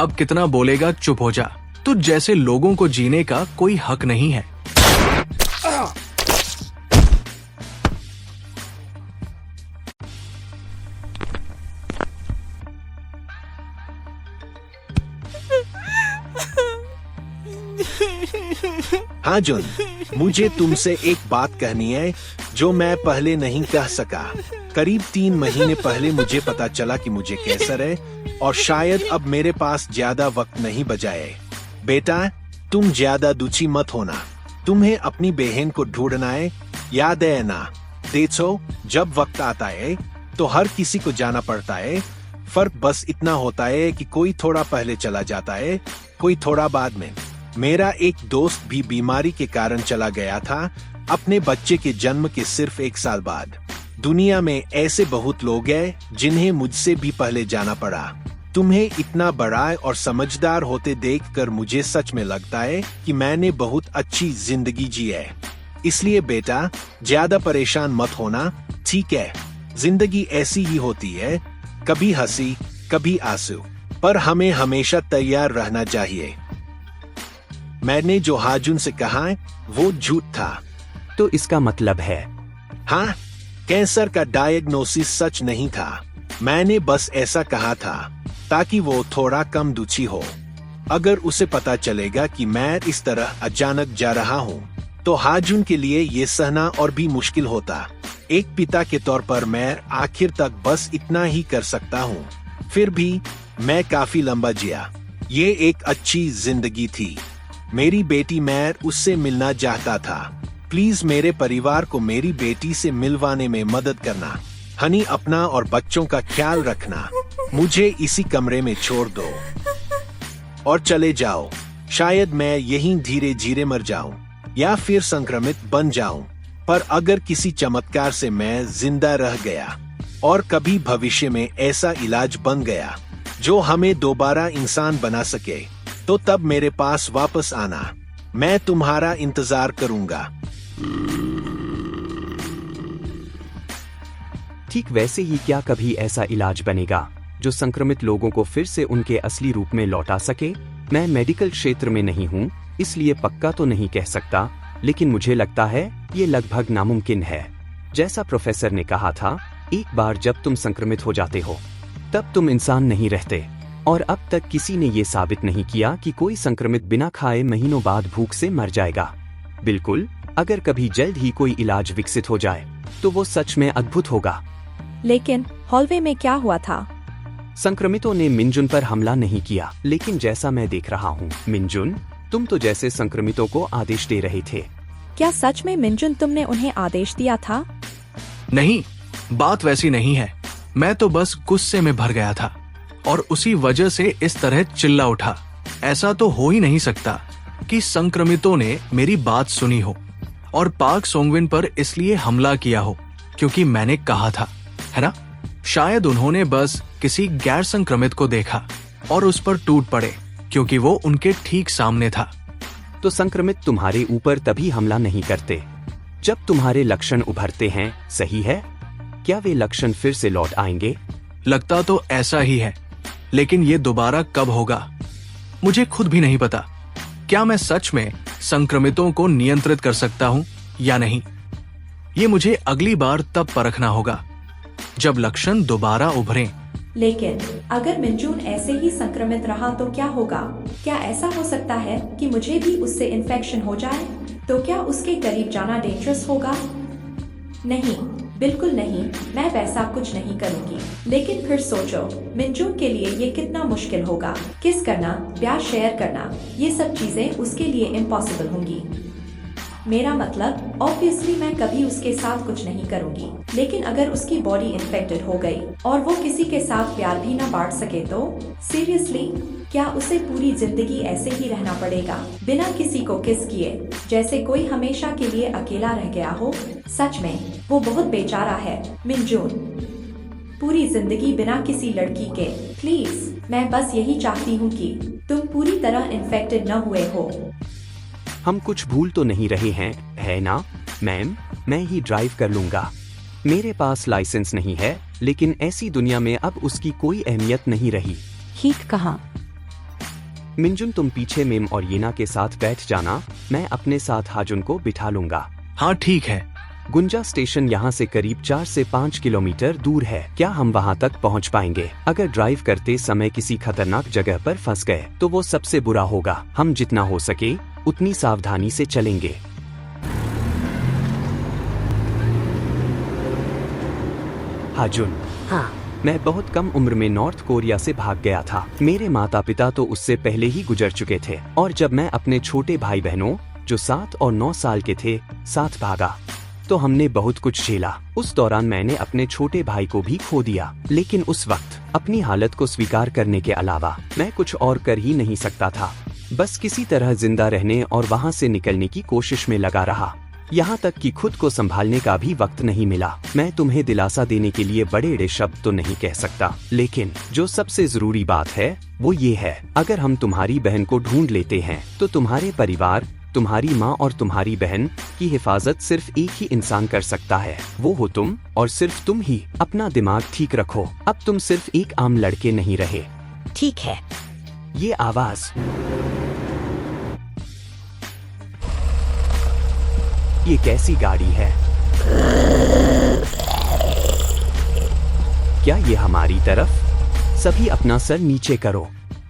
अब कितना बोलेगा, चुप हो जा। तुझ जैसे लोगों को जीने का कोई हक नहीं है। हाँ जुन, मुझे तुमसे एक बात कहनी है जो मैं पहले नहीं कह सका। करीब 3 महीने पहले मुझे पता चला कि मुझे कैंसर है और शायद अब मेरे पास ज्यादा वक्त नहीं बचा है। बेटा, तुम ज्यादा दुखी मत होना। तुम्हें अपनी बहन को ढूंढना है, याद है ना? देखो, जब वक्त आता है तो हर किसी को जाना पड़ता है। फर्क बस इतना होता है कि कोई थोड़ा पहले चला जाता है, कोई थोड़ा बाद में। मेरा एक दोस्त भी बीमारी के कारण चला गया था, अपने बच्चे के जन्म के सिर्फ 1 साल बाद। दुनिया में ऐसे बहुत लोग हैं जिन्हें मुझसे भी पहले जाना पड़ा। तुम्हें इतना बड़ा और समझदार होते देखकर मुझे सच में लगता है कि मैंने बहुत अच्छी जिंदगी जी है। इसलिए बेटा, ज्यादा परेशान मत होना, ठीक है? जिंदगी ऐसी ही होती है, कभी हंसी कभी आंसू, पर हमें हमेशा तैयार रहना चाहिए। मैंने जो हाजुन से कहा है वो झूठ था। तो इसका मतलब है? हाँ, कैंसर का डायग्नोसिस सच नहीं था। मैंने बस ऐसा कहा था ताकि वो थोड़ा कम दुखी हो। अगर उसे पता चलेगा कि मैं इस तरह अचानक जा रहा हूँ तो हाजुन के लिए ये सहना और भी मुश्किल होता। एक पिता के तौर पर मैं आखिर तक बस इतना ही कर सकता हूँ। फिर भी मैं काफी लंबा जिया। ये एक अच्छी जिंदगी थी। मेरी बेटी, मैं उससे मिलना चाहता था। प्लीज मेरे परिवार को मेरी बेटी से मिलवाने में मदद करना। हनी, अपना और बच्चों का ख्याल रखना। मुझे इसी कमरे में छोड़ दो और चले जाओ। शायद मैं यहीं धीरे धीरे मर जाऊं या फिर संक्रमित बन जाऊं, पर अगर किसी चमत्कार से मैं जिंदा रह गया और कभी भविष्य में ऐसा इलाज बन गया जो हमें दोबारा इंसान बना सके, तो तब मेरे पास वापस आना। मैं तुम्हारा इंतजार करूंगा। ठीक वैसे ही क्या कभी ऐसा इलाज बनेगा जो संक्रमित लोगों को फिर से उनके असली रूप में लौटा सके? मैं मेडिकल क्षेत्र में नहीं हूँ, इसलिए पक्का तो नहीं कह सकता, लेकिन मुझे लगता है ये लगभग नामुमकिन है। जैसा प्रोफेसर ने कहा था, एक बार जब तुम संक्रमित हो जाते हो तब तुम इंसान नहीं रहते, और अब तक किसी ने ये साबित नहीं किया कि कोई संक्रमित बिना खाए महीनों बाद भूख से मर जाएगा। बिल्कुल, अगर कभी जल्द ही कोई इलाज विकसित हो जाए तो वो सच में अद्भुत होगा। लेकिन हॉलवे में क्या हुआ था? संक्रमितों ने मिनजुन पर हमला नहीं किया, लेकिन जैसा मैं देख रहा हूँ, मिनजुन, तुम तो जैसे संक्रमितों को आदेश दे रहे थे। क्या सच में मिनजुन, तुमने उन्हें आदेश दिया था? नहीं, बात वैसी नहीं है। मैं तो बस गुस्से में भर गया था और उसी वजह से इस तरह चिल्ला उठा। ऐसा तो हो ही नहीं सकता कि संक्रमितों ने मेरी बात सुनी हो और पार्क सोंगविन पर इसलिए हमला किया हो क्योंकि मैंने कहा था, है ना? शायद उन्होंने बस किसी गैर संक्रमित को देखा और उस पर टूट पड़े क्योंकि वो उनके ठीक सामने था। तो संक्रमित तुम्हारे ऊपर तभी हमला नहीं करते जब तुम्हारे लक्षण उभरते हैं, सही है? क्या वे लक्षण फिर से लौट आएंगे? लगता तो ऐसा ही है, लेकिन ये दोबारा कब होगा मुझे खुद भी नहीं पता। क्या मैं सच में संक्रमितों को नियंत्रित कर सकता हूँ या नहीं, ये मुझे अगली बार तब परखना होगा जब लक्षण दोबारा उभरें। लेकिन अगर मिनजून ऐसे ही संक्रमित रहा तो क्या होगा? क्या ऐसा हो सकता है कि मुझे भी उससे इन्फेक्शन हो जाए? तो क्या उसके करीब जाना डेंजरस होगा? नहीं, बिल्कुल नहीं, मैं वैसा कुछ नहीं करूंगी। लेकिन फिर सोचो, मिनजून के लिए ये कितना मुश्किल होगा। किस करना, प्यार शेयर करना, ये सब चीजें उसके लिए इम्पॉसिबल होंगी। मेरा मतलब, ऑब्वियसली मैं कभी उसके साथ कुछ नहीं करूंगी, लेकिन अगर उसकी बॉडी इन्फेक्टेड हो गई और वो किसी के साथ प्यार भी ना बांट सके तो सीरियसली, क्या उसे पूरी जिंदगी ऐसे ही रहना पड़ेगा बिना किसी को किस किए, जैसे कोई हमेशा के लिए अकेला रह गया हो? सच में वो बहुत बेचारा है। मिनजून, पूरी जिंदगी बिना किसी लड़की के। प्लीज, मैं बस यही चाहती हूँ कि तुम पूरी तरह इन्फेक्टेड न हुए हो। हम कुछ भूल तो नहीं रहे हैं, है ना? मैम, मैं ही ड्राइव कर लूंगा। मेरे पास लाइसेंस नहीं है, लेकिन ऐसी दुनिया में अब उसकी कोई अहमियत नहीं रही। ठीक कहा। मिंजुन तुम पीछे मेम और येना के साथ बैठ जाना, मैं अपने साथ हाजुन को बिठा लूंगा। हाँ ठीक है। गुंजा स्टेशन यहाँ से करीब 4 से 5 किलोमीटर दूर है। क्या हम वहाँ तक पहुँच पाएंगे? अगर ड्राइव करते समय किसी खतरनाक जगह पर फंस गए तो वो सबसे बुरा होगा। हम जितना हो सके उतनी सावधानी से चलेंगे। हाजुन, हाँ, मैं बहुत कम उम्र में नॉर्थ कोरिया से भाग गया था। मेरे माता पिता तो उससे पहले ही गुजर चुके थे और जब मैं अपने छोटे भाई बहनों जो 7 और 9 साल के थे साथ भागा तो हमने बहुत कुछ झेला। उस दौरान मैंने अपने छोटे भाई को भी खो दिया, लेकिन उस वक्त अपनी हालत को स्वीकार करने के अलावा मैं कुछ और कर ही नहीं सकता था। बस किसी तरह जिंदा रहने और वहाँ से निकलने की कोशिश में लगा रहा, यहाँ तक कि खुद को संभालने का भी वक्त नहीं मिला। मैं तुम्हें दिलासा देने के लिए बड़े शब्द तो नहीं कह सकता, लेकिन जो सबसे जरूरी बात है वो ये है, अगर हम तुम्हारी बहन को ढूंढ लेते हैं तो तुम्हारे परिवार, तुम्हारी माँ और तुम्हारी बहन की हिफाजत सिर्फ एक ही इंसान कर सकता है, वो हो तुम और सिर्फ तुम ही। अपना दिमाग ठीक रखो, अब तुम सिर्फ एक आम लड़के नहीं रहे। ठीक है। ये आवाज, ये कैसी गाड़ी है? क्या ये हमारी तरफ? सभी अपना सर नीचे करो,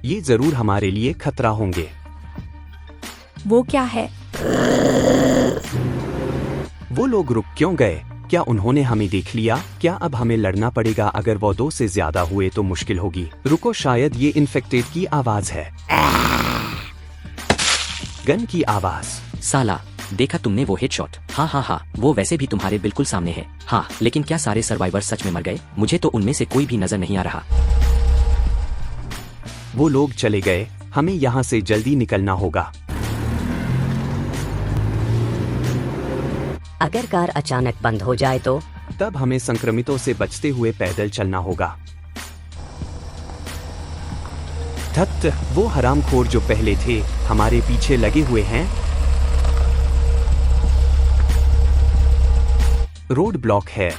ये जरूर हमारे लिए खतरा होंगे। वो क्या है? वो लोग रुक क्यों गए? क्या उन्होंने हमें देख लिया? क्या अब हमें लड़ना पड़ेगा? अगर वो 2 से ज्यादा हुए तो मुश्किल होगी। रुको, शायद ये इन्फेक्टेड की आवाज है। गन की आवाज। साला, देखा तुमने वो हेडशॉट? हाँ, वो वैसे भी तुम्हारे बिल्कुल सामने है। हाँ, लेकिन क्या सारे सर्वाइवर सच में मर गए? मुझे तो उनमें से कोई भी नजर नहीं आ रहा। वो लोग चले गए, हमें यहाँ से जल्दी निकलना होगा। अगर कार अचानक बंद हो जाए तो? तब हमें संक्रमितों से बचते हुए पैदल चलना होगा। धत्त, वो हरामखोर जो पहले थे हमारे पीछे लगे हुए हैं। रोड ब्लॉक है।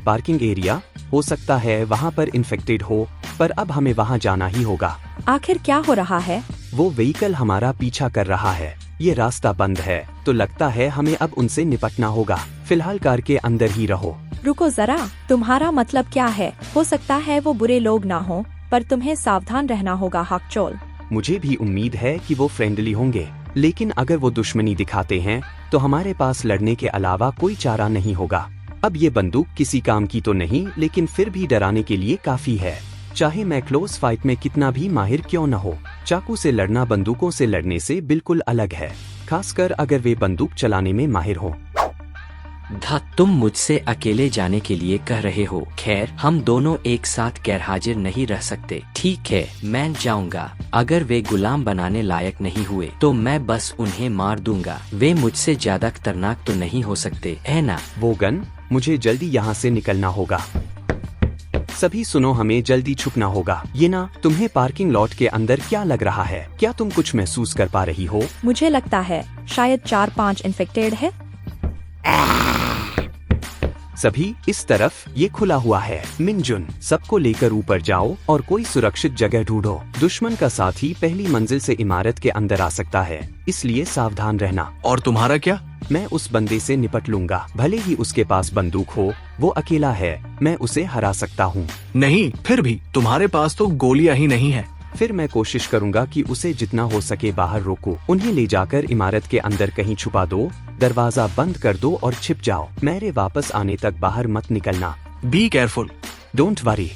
पार्किंग एरिया हो सकता है वहाँ पर इन्फेक्टेड हो, पर अब हमें वहाँ जाना ही होगा। आखिर क्या हो रहा है? वो व्हीकल हमारा पीछा कर रहा है। ये रास्ता बंद है तो लगता है हमें अब उनसे निपटना होगा। फिलहाल कार के अंदर ही रहो। रुको जरा, तुम्हारा मतलब क्या है? हो सकता है वो बुरे लोग ना हो, पर तुम्हें सावधान रहना होगा हाक्चोल। मुझे भी उम्मीद है कि वो फ्रेंडली होंगे, लेकिन अगर वो दुश्मनी दिखाते हैं तो हमारे पास लड़ने के अलावा कोई चारा नहीं होगा। अब ये बंदूक किसी काम की तो नहीं, लेकिन फिर भी डराने के लिए काफी है। चाहे मैं क्लोज फाइट में कितना भी माहिर क्यों न हो, चाकू से लड़ना बंदूकों से लड़ने से बिल्कुल अलग है, खासकर अगर वे बंदूक चलाने में माहिर हो। तुम मुझसे अकेले जाने के लिए कह रहे हो। खैर, हम दोनों एक साथ गैरहाजिर नहीं रह सकते। ठीक है, मैं जाऊंगा। अगर वे गुलाम बनाने लायक नहीं हुए तो मैं बस उन्हें मार दूंगा। वे मुझसे ज्यादा खतरनाक तो नहीं हो सकते, है ना? वो गन, मुझे जल्दी यहाँ से निकलना होगा। सभी सुनो, हमें जल्दी छुपना होगा। ये ना, तुम्हें पार्किंग लॉट के अंदर क्या लग रहा है? क्या तुम कुछ महसूस कर पा रही हो? मुझे लगता है शायद 4-5 इन्फेक्टेड है। सभी इस तरफ, ये खुला हुआ है। मिनजुन, सबको लेकर ऊपर जाओ और कोई सुरक्षित जगह ढूंढो। दुश्मन का साथी पहली मंजिल से इमारत के अंदर आ सकता है, इसलिए सावधान रहना। और तुम्हारा क्या? मैं उस बंदे से निपट लूंगा, भले ही उसके पास बंदूक हो। वो अकेला है, मैं उसे हरा सकता हूँ। नहीं, फिर भी तुम्हारे पास तो गोलियां ही नहीं है। फिर मैं कोशिश करूंगा कि उसे जितना हो सके बाहर रोकूं। उन्हें ले जाकर इमारत के अंदर कहीं छुपा दो, दरवाजा बंद कर दो और छिप जाओ। मेरे वापस आने तक बाहर मत निकलना। Be careful. Don't worry.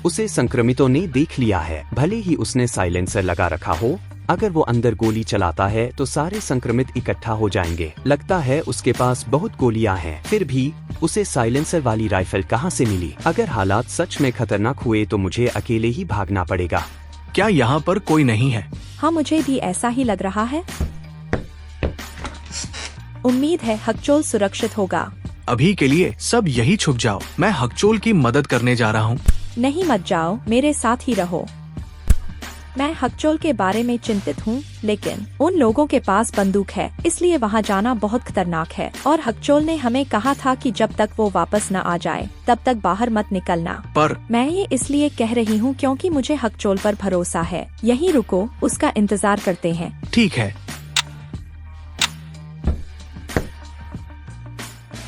उसे संक्रमितों ने देख लिया है, भले ही उसने साइलेंसर लगा रखा हो। अगर वो अंदर गोली चलाता है तो सारे संक्रमित इकट्ठा हो जाएंगे। लगता है उसके पास बहुत गोलियां हैं, फिर भी उसे साइलेंसर वाली राइफल कहां से मिली? अगर हालात सच में खतरनाक हुए तो मुझे अकेले ही भागना पड़ेगा। क्या यहाँ पर कोई नहीं है? हाँ, मुझे भी ऐसा ही लग रहा है। उम्मीद है हकचोल सुरक्षित होगा। अभी के लिए सब यही छुप जाओ, मैं हकचोल की मदद करने जा रहा हूँ। नहीं, मत जाओ, मेरे साथ ही रहो। मैं हकचोल के बारे में चिंतित हूँ, लेकिन उन लोगों के पास बंदूक है, इसलिए वहाँ जाना बहुत खतरनाक है। और हकचोल ने हमें कहा था कि जब तक वो वापस न आ जाए तब तक बाहर मत निकलना। पर मैं ये इसलिए कह रही हूँ क्योंकि मुझे हकचोल पर भरोसा है। यहीं रुको, उसका इंतजार करते हैं। ठीक है।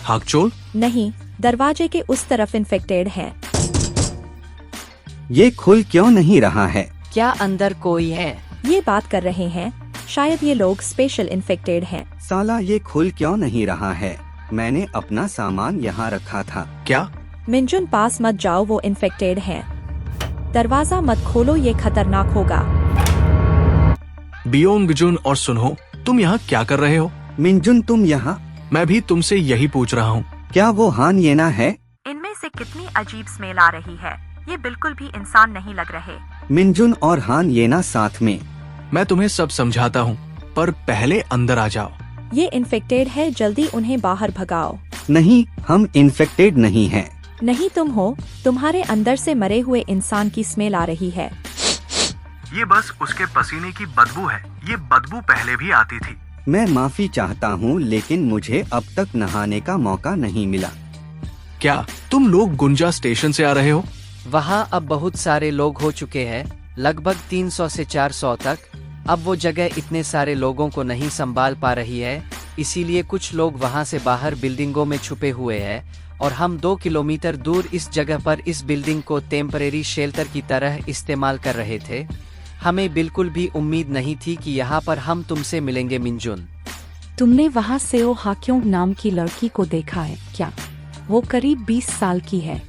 हाकचोल? नहीं, दरवाजे के उस तरफ इन्फेक्टेड है। ये खुल क्यों नहीं रहा है? क्या अंदर कोई है? ये बात कर रहे हैं, शायद ये लोग स्पेशल इन्फेक्टेड हैं। साला ये खुल क्यों नहीं रहा है? मैंने अपना सामान यहाँ रखा था। क्या? मिंजुन पास मत जाओ, वो इन्फेक्टेड हैं। दरवाजा मत खोलो, ये खतरनाक होगा। बियोंगजुन और सुनहो, तुम यहाँ क्या कर रहे हो? मिंजुन तुम यहाँ? मैं भी तुमसे यही पूछ रहा हूँ। क्या वो हान येना है? इनमें से कितनी अजीब स्मेल आ रही है। ये बिल्कुल भी इंसान नहीं लग रहे। मिंजुन और हान येना साथ में। मैं तुम्हें सब समझाता हूँ, पर पहले अंदर आ जाओ। ये इन्फेक्टेड है, जल्दी उन्हें बाहर भगाओ। नहीं, हम इन्फेक्टेड नहीं हैं। नहीं तुम हो, तुम्हारे अंदर से मरे हुए इंसान की स्मेल आ रही है। ये बस उसके पसीने की बदबू है। ये बदबू पहले भी आती थी। मैं माफी चाहता हूँ, लेकिन मुझे अब तक नहाने का मौका नहीं मिला। क्या तुम लोग गुंजा स्टेशन से आ रहे हो? वहाँ अब बहुत सारे लोग हो चुके हैं, लगभग 300 से 400 तक। अब वो जगह इतने सारे लोगों को नहीं संभाल पा रही है, इसीलिए कुछ लोग वहाँ से बाहर बिल्डिंगों में छुपे हुए हैं और हम 2 किलोमीटर दूर इस जगह पर इस बिल्डिंग को टेम्परेरी शेल्टर की तरह इस्तेमाल कर रहे थे। हमें बिल्कुल भी उम्मीद नहीं थी कि यहाँ पर हम तुमसे मिलेंगे। मिंजुन, तुमने वहाँ सेओ हाक्योंग नाम की लड़की को देखा है क्या? वो करीब 20 साल की है।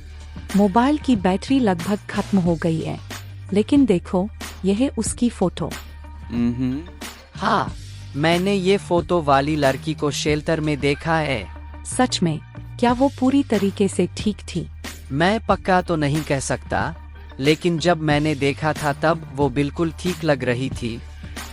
मोबाइल की बैटरी लगभग खत्म हो गई है, लेकिन देखो, यह है उसकी फोटो। हाँ, मैंने ये फोटो वाली लड़की को शेल्टर में देखा है। सच में? क्या वो पूरी तरीके से ठीक थी? मैं पक्का तो नहीं कह सकता, लेकिन जब मैंने देखा था तब वो बिल्कुल ठीक लग रही थी।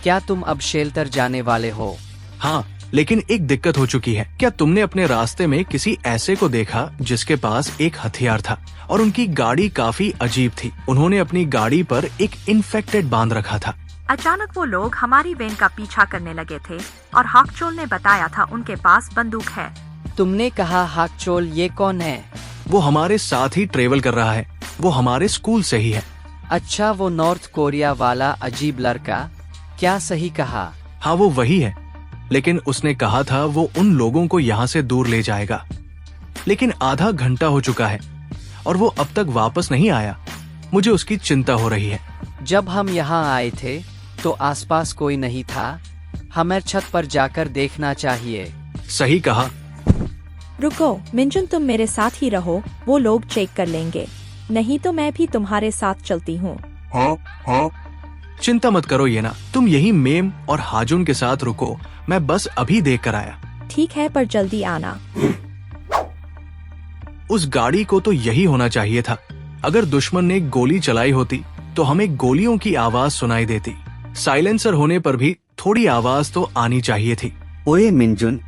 क्या तुम अब शेल्टर जाने वाले हो? हाँ, लेकिन एक दिक्कत हो चुकी है। क्या तुमने अपने रास्ते में किसी ऐसे को देखा जिसके पास एक हथियार था और उनकी गाड़ी काफी अजीब थी? उन्होंने अपनी गाड़ी पर एक इन्फेक्टेड बांध रखा था। अचानक वो लोग हमारी वैन का पीछा करने लगे थे और हाकचोल ने बताया था उनके पास बंदूक है। तुमने कहा हाकचोल, ये कौन है? वो हमारे साथ ही ट्रेवल कर रहा है। वो हमारे स्कूल से ही है। अच्छा, वो नॉर्थ कोरिया वाला अजीब लड़का? क्या सही कहा? हाँ, वो वही है, लेकिन उसने कहा था वो उन लोगों को यहाँ से दूर ले जाएगा। लेकिन आधा घंटा हो चुका है और वो अब तक वापस नहीं आया। मुझे उसकी चिंता हो रही है। जब हम यहाँ आए थे तो आसपास कोई नहीं था। हमें छत पर जाकर देखना चाहिए। सही कहा। रुको मिंजुन, तुम मेरे साथ ही रहो, वो लोग चेक कर लेंगे। नहीं तो मैं भी तुम्हारे साथ चलती हूँ। चिंता मत करो येना, तुम यही मेम और हाजुन के साथ रुको। मैं बस अभी देख कर आया। ठीक है, पर जल्दी आना। उस गाड़ी को तो यही होना चाहिए था। अगर दुश्मन ने गोली चलाई होती तो हमें गोलियों की आवाज सुनाई देती। साइलेंसर होने पर भी थोड़ी आवाज तो आनी चाहिए थी। ओए मिंजुन,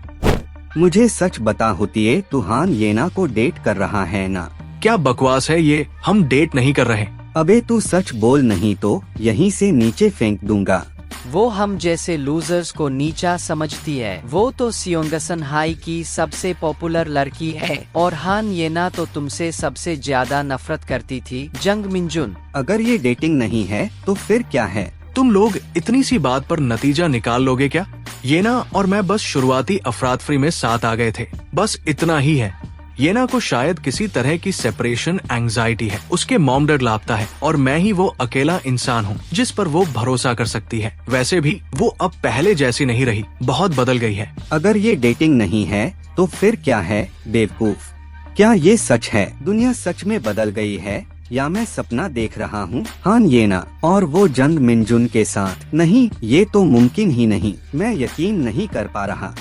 मुझे सच बता, होती है तू हान येना को डेट कर रहा है ना? क्या बकवास है ये? हम डेट नहीं कर रहे। अबे तू सच बोल, नहीं तो यहीं से नीचे फेंक दूंगा। वो हम जैसे लूजर्स को नीचा समझती है। वो तो सियोंगसन हाई की सबसे पॉपुलर लड़की है और हान येना तो तुमसे सबसे ज्यादा नफरत करती थी। जंग मिंजुन, अगर ये डेटिंग नहीं है तो फिर क्या है? तुम लोग इतनी सी बात पर नतीजा निकाल लोगे क्या? येना और मैं बस शुरुआती अफरातफरी में साथ आ गए थे, बस इतना ही है। येना को शायद किसी तरह की सेपरेशन एंजाइटी है। उसके मॉम डैड लापता है और मैं ही वो अकेला इंसान हूँ जिस पर वो भरोसा कर सकती है। वैसे भी वो अब पहले जैसी नहीं रही, बहुत बदल गई है। अगर ये डेटिंग नहीं है तो फिर क्या है बेवकूफ? क्या ये सच है? दुनिया सच में बदल गई है या मैं सपना देख रहा हूँ? हान येना और वो जंग मिंजुन के साथ? नहीं, ये तो मुमकिन ही नहीं। मैं यकीन नहीं कर पा रहा।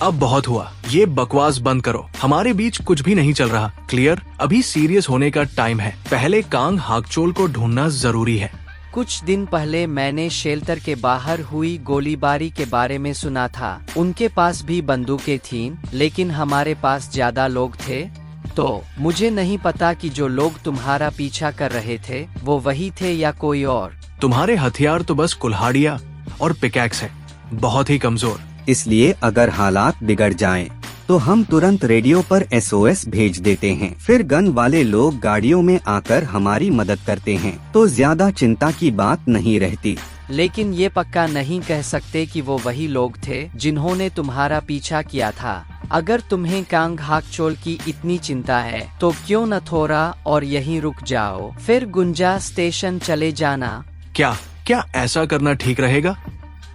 अब बहुत हुआ, ये बकवास बंद करो। हमारे बीच कुछ भी नहीं चल रहा। क्लियर? अभी सीरियस होने का टाइम है। पहले कांग हाकचोल को ढूंढना जरूरी है। कुछ दिन पहले मैंने शेल्टर के बाहर हुई गोलीबारी के बारे में सुना था। उनके पास भी बंदूकें थीं, लेकिन हमारे पास ज्यादा लोग थे। तो मुझे नहीं पता कि जो लोग तुम्हारा पीछा कर रहे थे वो वही थे या कोई और। तुम्हारे हथियार तो बस कुल्हाड़ियाँ और पिकैक्स है, बहुत ही कमजोर। इसलिए अगर हालात बिगड़ जाएं, तो हम तुरंत रेडियो पर SOS भेज देते हैं। फिर गन वाले लोग गाड़ियों में आकर हमारी मदद करते हैं, तो ज्यादा चिंता की बात नहीं रहती। लेकिन ये पक्का नहीं कह सकते कि वो वही लोग थे जिन्होंने तुम्हारा पीछा किया था। अगर तुम्हें कांग हाकचोल की इतनी चिंता है तो क्यों न थोड़ा और यहीं रुक जाओ, फिर गुंजा स्टेशन चले जाना। क्या ऐसा करना ठीक रहेगा?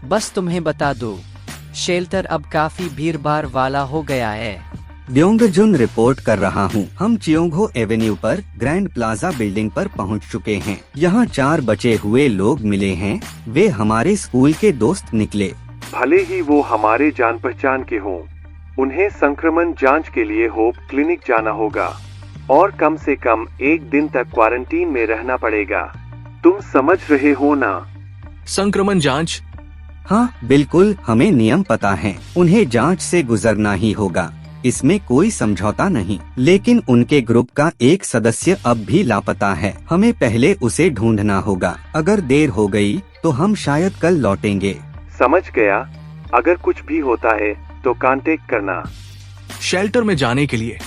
बस तुम्हें बता दूं, शेल्टर अब काफी भीड़-भाड़ वाला हो गया है। ब्योंगजुन रिपोर्ट कर रहा हूँ। हम चियोंगहो एवेन्यू पर ग्रैंड प्लाजा बिल्डिंग पर पहुँच चुके हैं। यहाँ 4 बचे हुए लोग मिले हैं। वे हमारे स्कूल के दोस्त निकले। भले ही वो हमारे जान पहचान के हों, उन्हें संक्रमण जांच के लिए होप क्लिनिक जाना होगा और कम से कम 1 दिन तक क्वारंटीन में रहना पड़ेगा। तुम समझ रहे हो ना? संक्रमण जांच? हाँ बिल्कुल, हमें नियम पता है। उन्हें जांच से गुजरना ही होगा, इसमें कोई समझौता नहीं। लेकिन उनके ग्रुप का एक सदस्य अब भी लापता है। हमें पहले उसे ढूंढना होगा। अगर देर हो गई तो हम शायद कल लौटेंगे। समझ गया। अगर कुछ भी होता है तो कांटेक्ट करना। शेल्टर में जाने के लिए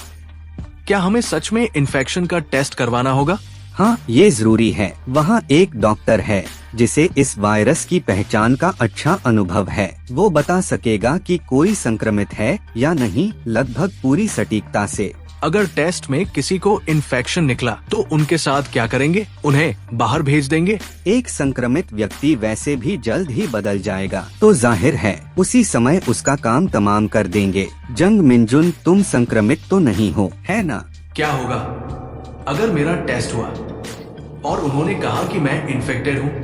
क्या हमें सच में इन्फेक्शन का टेस्ट करवाना होगा? हाँ, ये जरूरी है। वहाँ एक डॉक्टर है जिसे इस वायरस की पहचान का अच्छा अनुभव है। वो बता सकेगा कि कोई संक्रमित है या नहीं, लगभग पूरी सटीकता से। अगर टेस्ट में किसी को इन्फेक्शन निकला तो उनके साथ क्या करेंगे? उन्हें बाहर भेज देंगे? एक संक्रमित व्यक्ति वैसे भी जल्द ही बदल जाएगा, तो जाहिर है उसी समय उसका काम तमाम कर देंगे। जंग मिनजुन, तुम संक्रमित तो नहीं हो, है ना? क्या होगा अगर मेरा टेस्ट हुआ और उन्होंने कहा कि मैं इन्फेक्टेड हूँ?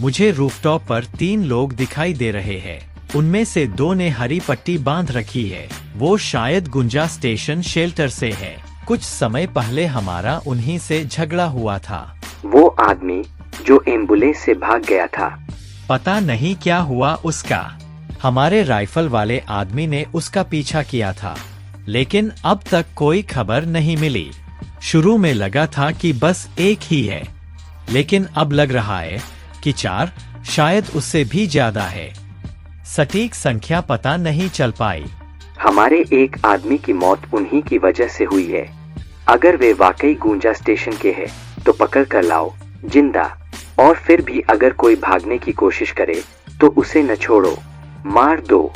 मुझे रूफटॉप पर 3 लोग दिखाई दे रहे हैं। उनमें से 2 ने हरी पट्टी बांध रखी है। वो शायद गुंजा स्टेशन शेल्टर से है। कुछ समय पहले हमारा उन्हीं से झगड़ा हुआ था। वो आदमी जो एम्बुलेंस से भाग गया था, पता नहीं क्या हुआ उसका। हमारे राइफल वाले आदमी ने उसका पीछा किया था, लेकिन अब तक कोई खबर नहीं मिली। शुरू में लगा था कि बस एक ही है, लेकिन अब लग रहा है कि 4, शायद उससे भी ज्यादा है। सटीक संख्या पता नहीं चल पाई। हमारे एक आदमी की मौत उन्हीं की वजह से हुई है। अगर वे वाकई गुंजा स्टेशन के हैं, तो पकड़ कर लाओ जिंदा। और फिर भी अगर कोई भागने की कोशिश करे तो उसे न छोड़ो, मार दो।